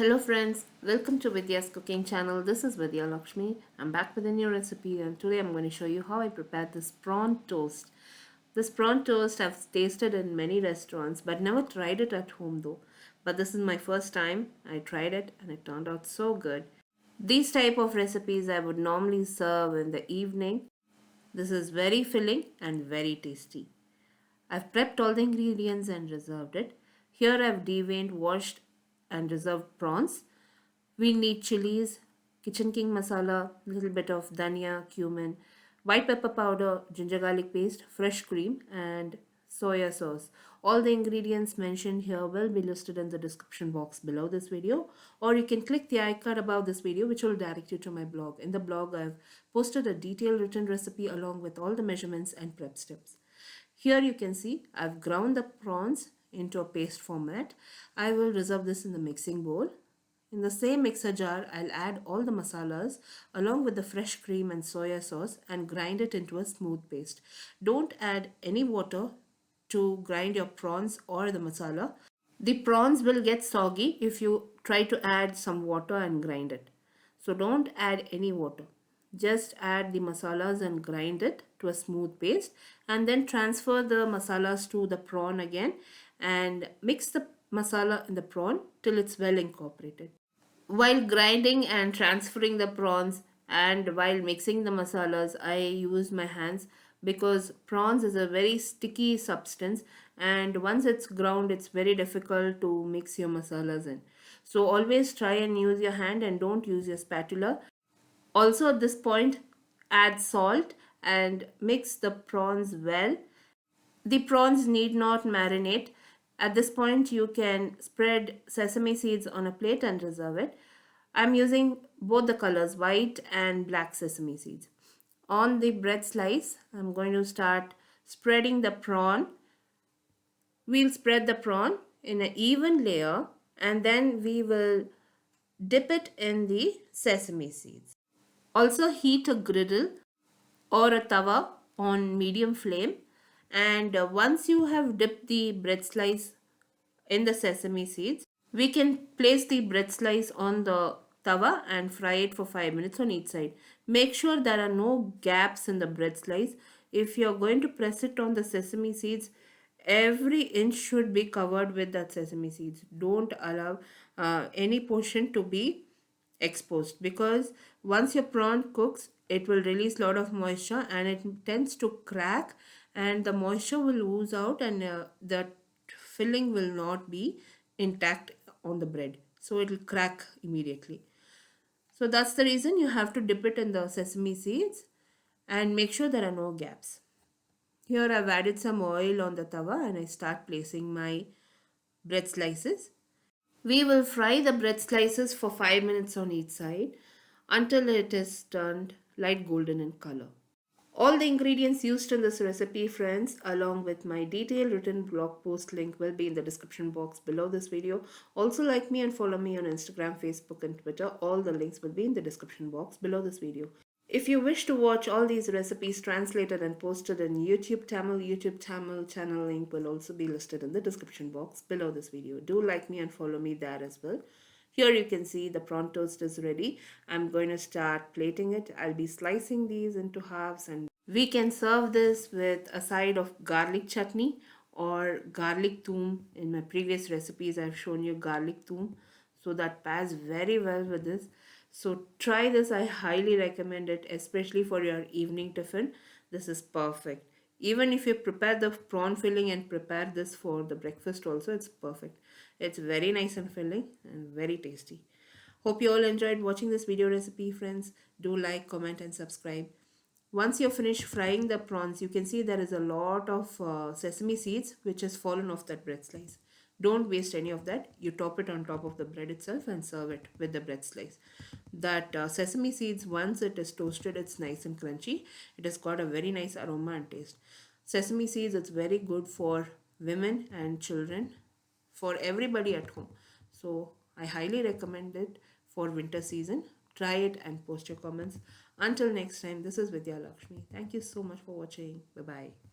Hello friends, welcome to Vidyascooking channel. This is Vidya Lakshmi. I'm back with a new recipe and today I'm going to show you how I prepared this prawn toast. This prawn toast I've tasted in many restaurants but never tried it at home though. But this is my first time. I tried it and it turned out so good. These type of recipes I would normally serve in the evening. This is very filling and very tasty. I've prepped all the ingredients and reserved it. Here I've deveined, washed and reserved prawns. We need chilies, kitchen king masala, little bit of dhania, cumin, white pepper powder, ginger garlic paste, fresh cream and soya sauce. All the ingredients mentioned here will be listed in the description box below this video, or you can click the icon above this video which will direct you to my blog. In the blog I've posted a detailed written recipe along with all the measurements and prep steps. Here you can see I've ground the prawns into a paste format. I will reserve this in the mixing bowl. In the same mixer jar, I'll add all the masalas along with the fresh cream and soya sauce and grind it into a smooth paste. Don't add any water to grind your prawns or the masala. The prawns will get soggy if you try to add some water and grind it. So don't add any water. Just add the masalas and grind it to a smooth paste and then transfer the masalas to the prawn again and mix the masala in the prawn till it's well incorporated. While grinding and transferring the prawns and while mixing the masalas, I use my hands because prawns is a very sticky substance and once it's ground it's very difficult to mix your masalas in. So always try and use your hand and don't use your spatula. Also at this point add salt and mix the prawns well. The prawns need not marinate. At this point you can spread sesame seeds on a plate and reserve it. I'm using both the colors white and black sesame seeds. On the bread slice I'm going to start spreading the prawn. We'll spread the prawn in an even layer and then we will dip it in the sesame seeds. Also heat a griddle or a tawa on medium flame and once you have dipped the bread slice in the sesame seeds, we can place the bread slice on the tawa and fry it for 5 minutes on each side. Make sure there are no gaps in the bread slice. If you're going to press it on the sesame seeds, every inch should be covered with that sesame seeds. Don't allow any portion to be exposed because once your prawn cooks it will release a lot of moisture and it tends to crack and the moisture will ooze out and the filling will not be intact on the bread, so it will crack immediately. So that's the reason you have to dip it in the sesame seeds and make sure there are no gaps. Here I've added some oil on the tawa and I start placing my bread slices. We will fry the bread slices for 5 minutes on each side until it is turned light golden in color. All the ingredients used in this recipe, friends, along with my detailed written blog post link will be in the description box below this video. Also like me and follow me on Instagram, Facebook and Twitter. All the links will be in the description box below this video. If you wish to watch all these recipes translated and posted in YouTube Tamil channel link will also be listed in the description box below this video. Do like me and follow me there as well. Here you can see the prawn toast is ready. I'm going to start plating it. I'll be slicing these into halves and we can serve this with a side of garlic chutney or garlic toom. In my previous recipes I've shown you garlic toom, so that pairs very well with this. So try this. I highly recommend it, especially for your evening tiffin. This is perfect. Even if you prepare the prawn filling and prepare this for the breakfast also, it's perfect. It's very nice and filling and very tasty. Hope you all enjoyed watching this video recipe, friends. Do like, comment and subscribe. Once you're finished frying the prawns, you can see there is a lot of sesame seeds which has fallen off that bread slice. Don't waste any of that. You top it on top of the bread itself and serve it with the bread slice. That sesame seeds, once it is toasted, it's nice and crunchy. It has got a very nice aroma and taste. Sesame seeds, it's very good for women and children, for everybody at home. So I highly recommend it for winter season. Try it and post your comments. Until next time, this is Vidya Lakshmi. Thank you so much for watching. Bye-bye.